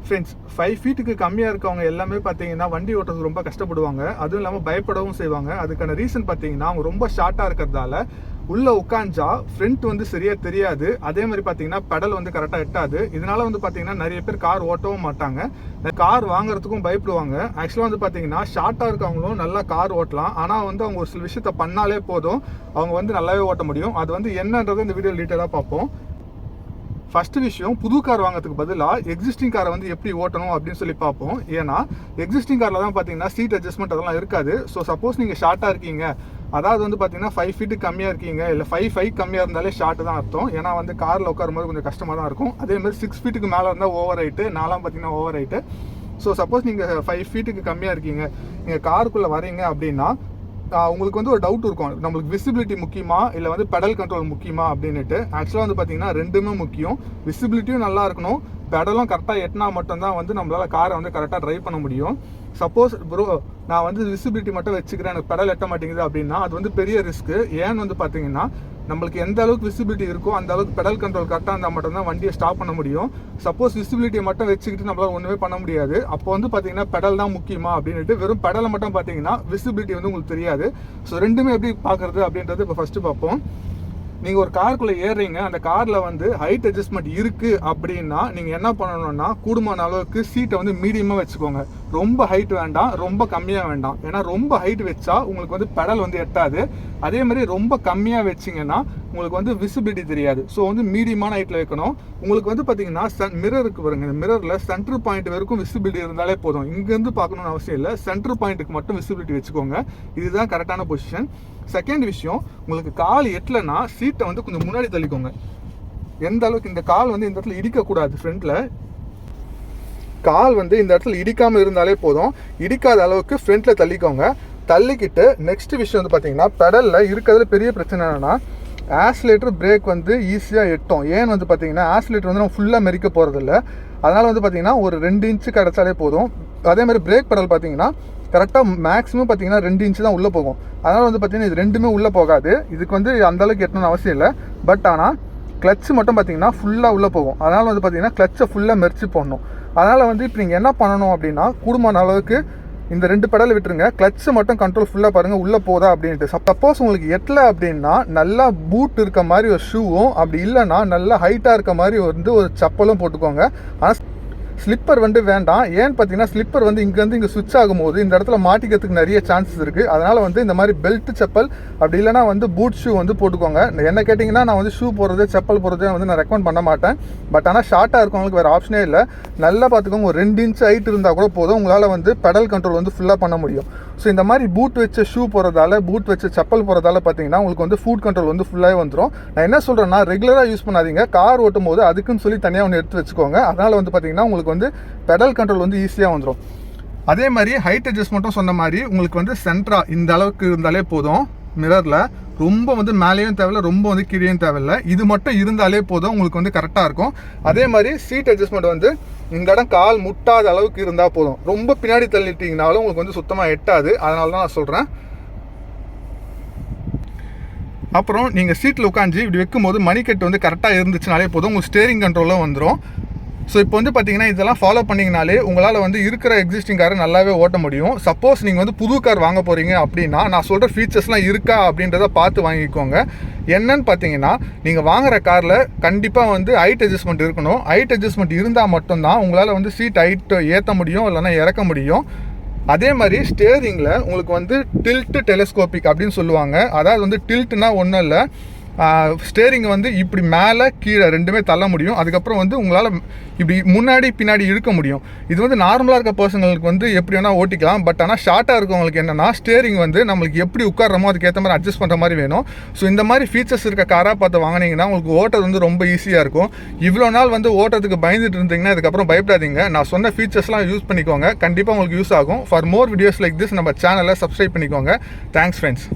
Friends 5 ஃபீட்டுக்கு கம்மியாக இருக்கவங்க எல்லாமே பார்த்தீங்கன்னா வண்டி ஓட்டுறது ரொம்ப கஷ்டப்படுவாங்க. அதுவும் இல்லாமல் பயப்படவும் செய்வாங்க. அதுக்கான ரீசன் பார்த்தீங்கன்னா அவங்க ரொம்ப ஷார்ட்டாக இருக்கிறதால உள்ளே உட்காந்தா ஃப்ரண்ட் வந்து சரியாக தெரியாது. அதே மாதிரி பார்த்தீங்கன்னா பெடல் வந்து கரெக்டாக எட்டாது. இதனால வந்து பார்த்தீங்கன்னா நிறைய பேர் கார் ஓட்டவும் மாட்டாங்க. கார் வாங்குறதுக்கும் பயப்படுவாங்க. ஆக்சுவலாக வந்து பார்த்தீங்கன்னா ஷார்ட்டாக இருக்கவங்களும் நல்லா கார் ஓட்டலாம். ஆனால் வந்து அவங்க ஒரு சில விஷயத்த பண்ணாலே போதும் அவங்க வந்து நல்லாவே ஓட்ட முடியும். அது வந்து என்னன்றதை இந்த வீடியோ டீட்டெயிலாக பார்ப்போம். ஃபர்ஸ்ட் விஷயம், புது கார் வாங்கிறதுக்கு பதிலாக எக்ஸிஸ்டிங் காரை வந்து எப்படி ஓட்டணும் அப்படின்னு சொல்லி பார்ப்போம். ஏன்னா எக்ஸிஸ்டிங் காரில் தான் பார்த்தீங்கன்னா சீட் அட்ஜஸ்ட்மெண்ட் அதெல்லாம் இருக்காது. ஸோ சப்போஸ் நீங்கள் ஷார்ட்டாக இருக்கீங்க, அதாவது வந்து பார்த்தீங்கன்னா 5 ஃபீட்டுக்கு கம்மியாக இருக்கீங்க, இல்லை 5 கம்மியாக இருந்தாலே ஷார்ட்டு தான் அர்த்தம். ஏன்னா வந்து காரில் உட்காரும்போது கொஞ்சம் கஷ்டமாக தான் இருக்கும். அதேமாதிரி 6 ஃபீட்டுக்கு மேலே இருந்தால் ஓவர் ஹைட்டு, நாலாம் பார்த்தீங்கன்னா ஓவர் ஹைட்டு. ஸோ சப்போஸ் நீங்கள் 5 ஃபீட்டுக்கு கம்மியாக இருக்கீங்க, நீங்கள் காருக்குள்ளே வரீங்க அப்படின்னா உங்களுக்கு வந்து ஒரு டவுட் இருக்கும், நம்மளுக்கு விசிபிலிட்டி முக்கியமா இல்லை வந்து பெடல் கண்ட்ரோல் முக்கியமா அப்படின்ட்டு. ஆக்சுவலாக வந்து பார்த்தீங்கன்னா ரெண்டுமே முக்கியம். விசிபிலிட்டியும் நல்லா இருக்கணும், பெடலும் கரெக்டாக எட்டினா மட்டும்தான் வந்து நம்மளால் காரை வந்து கரெக்டாக ட்ரைவ் பண்ண முடியும். சப்போஸ் ப்ரோ நான் வந்து விசிபிலிட்டி மட்டும் வச்சுக்கிறேன், எனக்கு பெடல் எட்ட மாட்டேங்குது அப்படின்னா அது வந்து பெரிய ரிஸ்க்கு. ஏன்னு வந்து பார்த்தீங்கன்னா நம்மளுக்கு எந்த அளவுக்கு விசிபிலிட்டி இருக்கோ அந்த அளவுக்கு பெடல் கண்ட்ரோல் கரெக்டாக இருந்தால் மட்டும்தான் வண்டியை ஸ்டாப் பண்ண முடியும். சப்போஸ் விசிபிலிட்டியை மட்டும் வச்சுக்கிட்டு நம்மளால் ஒன்றுமே பண்ண முடியாது. அப்போ வந்து பார்த்தீங்கன்னா பெடல் தான் முக்கியமா அப்படின்ட்டு வெறும் பெடலை மட்டும் பார்த்தீங்கன்னா விசிபிலிட்டி வந்து உங்களுக்கு தெரியாது. ஸோ ரெண்டுமே எப்படி பார்க்குறது அப்படின்றது இப்போ ஃபஸ்ட்டு பார்ப்போம். நீங்கள் ஒரு காருக்குள்ளே ஏறுறீங்க, அந்த காரில் வந்து ஹைட் அட்ஜஸ்ட்மெண்ட் இருக்குது அப்படின்னா நீங்கள் என்ன பண்ணணும்னா கூடுமான அளவுக்கு சீட்டை வந்து மீடியமாக வச்சுக்கோங்க. ரொம்ப ஹைட் வேண்டாம், ரொம்ப கம்மியாக வேண்டாம். ஏன்னா ரொம்ப ஹைட் வச்சா உங்களுக்கு வந்து பெடல் வந்து எட்டாது. அதே மாதிரி ரொம்ப கம்மியாக வச்சிங்கன்னா உங்களுக்கு வந்து விசிபிலிட்டி தெரியாது. ஸோ வந்து மீடியமான ஹைட்டில் வைக்கணும். உங்களுக்கு வந்து பார்த்தீங்கன்னா மிரருக்கு வருங்க, இந்த மிரரில் சென்டர் பாயிண்ட் வரைக்கும் விசிபிலிட்டி இருந்தாலே போதும். இங்கேருந்து பார்க்கணும்னு அவசியம் இல்லை, சென்டர் பாயிண்ட்டுக்கு மட்டும் விசிபிலிட்டி வச்சுக்கோங்க. இதுதான் கரெக்டான பொசிஷன். செகண்ட் விஷயம், உங்களுக்கு கால் எட்டலைன்னா சீட்டை வந்து கொஞ்சம் முன்னாடி தள்ளிக்கோங்க. எந்த அளவுக்கு இந்த கால் வந்து இந்த இடத்துல இடிக்கக்கூடாது. ஃப்ரண்ட்டில் கால் வந்து இந்த இடத்துல இடிக்காமல் இருந்தாலே போதும். இடிக்காத அளவுக்கு ஃப்ரண்ட்டில் தள்ளிக்கோங்க. தள்ளிக்கிட்டு நெக்ஸ்ட் விஷயம் வந்து பார்த்தீங்கன்னா பெடலில் இருக்கிறதுல பெரிய பிரச்சனை என்னென்னா ஆக்சிலேட்டர் பிரேக் வந்து ஈஸியாக எட்டும். ஏன்னு வந்து பார்த்தீங்கன்னா ஆக்சிலேட்டர் வந்து நம்ம ஃபுல்லாக மெரிக்க போகிறதில்ல. அதனால் வந்து பார்த்தீங்கன்னா ஒரு 2 இன்ச்சு கிடச்சாலே போதும். அதேமாதிரி பிரேக் பெடல் பார்த்தீங்கன்னா கரெக்டாக மேக்ஸிமம் பார்த்தீங்கன்னா 2 இன்ச்சு தான் உள்ளே போகும். அதனால் வந்து பார்த்தீங்கன்னா இது ரெண்டுமே உள்ளே போகாது. இதுக்கு வந்து அந்தளவுக்கு எட்டணும்னு அவசியம் இல்லை. பட் ஆனால் கிளச்சு மட்டும் பார்த்தீங்கன்னா ஃபுல்லாக உள்ளே போகும். அதனால் வந்து பார்த்தீங்கன்னா கிளச்சை ஃபுல்லாக மெரிச்சு போடணும். அதனால் வந்து இப்போ நீங்கள் என்ன பண்ணணும் அப்படின்னா கூடுமான அளவுக்கு இந்த 2 பெடலை விட்டுருங்க, கிளச்சு மட்டும் கண்ட்ரோல் ஃபுல்லாக பாருங்கள் உள்ளே போதா அப்படின்ட்டு. சப்போஸ் உங்களுக்கு எட்டலை அப்படின்னா நல்லா பூட் இருக்க மாதிரி ஒரு ஷூவும், அப்படி இல்லைன்னா நல்லா ஹைட்டாக இருக்க மாதிரி வந்து ஒரு செப்பலும் போட்டுக்கோங்க. ஆனால் ஸ்லிப்பர் வந்து வேண்டாம். ஏன்னு பார்த்தீங்கன்னா ஸ்லிப்பர் வந்து இங்கேருந்து இங்கே சுவிட்ச் ஆகும்போது இந்த இடத்துல மாட்டிக்கிறதுக்கு நிறைய சான்சஸ் இருக்குது. அதனால் வந்து இந்த மாதிரி பெல்ட் செப்பல் அப்படி இல்லைனா வந்து பூட் ஷூ வந்து போட்டுக்கோங்க. என்ன கேட்டிங்கன்னா நான் வந்து ஷூ போடுறது செப்பல் போடுறதே வந்து நான் ரெக்கமெண்ட் பண்ண மாட்டேன். பட் ஆனால் ஷார்ட்டாக இருக்கவங்களுக்கு வேறு ஆப்ஷனே இல்லை. நல்லா பார்த்துக்கோங்க, ஒரு 2 இன்ச் ஹைட் இருந்தால் கூட போதும், உங்களால் வந்து பெடல் கண்ட்ரோல் வந்து ஃபுல்லாக பண்ண முடியும். ஸோ இந்த மாதிரி பூட் வச்ச ஷூ போகிறதால பூட் வச்ச செப்பல் போகிறதால பார்த்தீங்கன்னா உங்களுக்கு வந்து ஃபுட் கண்ட்ரோல் வந்து ஃபுல்லாகவே வந்துடும். நான் என்ன சொல்கிறேன்னா ரெகுலராக யூஸ் பண்ணாதீங்க. கார் ஓட்டும் போது அதுக்குன்னு சொல்லி தனியாக ஒன்று எடுத்து வச்சுக்கோங்க. அதனால் வந்து பார்த்தீங்கன்னா உங்களுக்கு வந்து பெடல் கண்ட்ரோல் வந்து ஈஸியாக வந்துடும். அதே மாதிரி ஹைட் அட்ஜஸ்ட்மெண்ட்டும் சொன்ன மாதிரி உங்களுக்கு வந்து சென்ட்ரா இந்த அளவுக்கு இருந்தாலே போதும். மிரரில் ரொம்ப வந்து மேலேயும் தேவையில்லை, ரொம்ப வந்து கீழேயும் தேவையில்லை. இது மட்டும் இருந்தாலே போதும், உங்களுக்கு வந்து கரெக்டாக இருக்கும். அதே மாதிரி சீட் அட்ஜஸ்ட்மெண்ட் வந்து இந்த இடம் கால் முட்டாத அளவுக்கு இருந்தால் போதும். ரொம்ப பின்னாடி தள்ளிட்டீங்கனாலும் உங்களுக்கு வந்து சுத்தமாக எட்டாது. அதனால தான் நான் சொல்கிறேன். அப்புறம் நீங்கள் சீட்டில் உட்காந்து இப்படி வைக்கும்போது மணிக்கட்டு வந்து கரெக்டாக இருந்துச்சுனாலே போதும், உங்களுக்கு ஸ்டேரிங் கண்ட்ரோலும் வந்துடும். ஸோ இப்போ வந்து பார்த்தீங்கன்னா இதெல்லாம் ஃபாலோ பண்ணிங்கனாலே உங்களால் வந்து இருக்கிற எக்ஸிஸ்டிங் காரை நல்லாவே ஓட்ட முடியும். சப்போஸ் நீங்கள் வந்து புது கார் வாங்க போகிறீங்க அப்படின்னா நான் சொல்கிற ஃபீச்சர்ஸ்லாம் இருக்கா அப்படின்றத பார்த்து வாங்கிக்கோங்க. என்னன்னு பார்த்தீங்கன்னா நீங்கள் வாங்குகிற காரில் கண்டிப்பாக வந்து ஹைட் அட்ஜஸ்ட்மெண்ட் இருக்கணும். ஹைட் அட்ஜஸ்ட்மெண்ட் இருந்தால் மட்டும்தான் உங்களால் வந்து சீட் ஹைட் ஏற்ற முடியும், இல்லைனா இறக்க முடியும். அதே மாதிரி ஸ்டேரிங்கில் உங்களுக்கு வந்து டில்ட்டு டெலஸ்கோபிக் அப்படின்னு சொல்லுவாங்க. அதாவது வந்து டில்ட்னா ஒன்றும் இல்லை, ஸ்டேரிங் வந்து இப்படி மேலே கீழே ரெண்டுமே தள்ள முடியும். அதுக்கப்புறம் வந்து உங்களால் இப்படி முன்னாடி பின்னாடி இழுக்க முடியும். இது வந்து நார்மலாக இருக்க பர்சங்களுக்கு வந்து எப்படி வேணால் ஓட்டிக்கலாம். பட் ஆனால் ஷார்ட்டாக இருக்கவங்களுக்கு என்னென்னா ஸ்டேரிங் வந்து நம்மளுக்கு எப்படி உட்காரமோ அதுக்கேற்ற மாதிரி அட்ஜஸ்ட் பண்ணுற மாதிரி வேணும். ஸோ இந்த மாதிரி ஃபீச்சர்ஸ் இருக்க காராக பார்த்து வாங்கினீங்கன்னா உங்களுக்கு ஓட்டுறது வந்து ரொம்ப ஈஸியாக இருக்கும். இவ்வளோ நாள் வந்து ஓட்டுறதுக்கு பயந்துட்டு இருந்தீங்கன்னா அதுக்கப்புறம் பயப்படாதீங்க. நான் சொன்ன ஃபீச்சர்ஸ்லாம் யூஸ் பண்ணிக்கோங்க, கண்டிப்பாக உங்களுக்கு யூஸ் ஆகும். For more videos like this நம்ம சேனலை சப்ஸ்கிரைப் பண்ணிக்கோங்க. Thanks friends.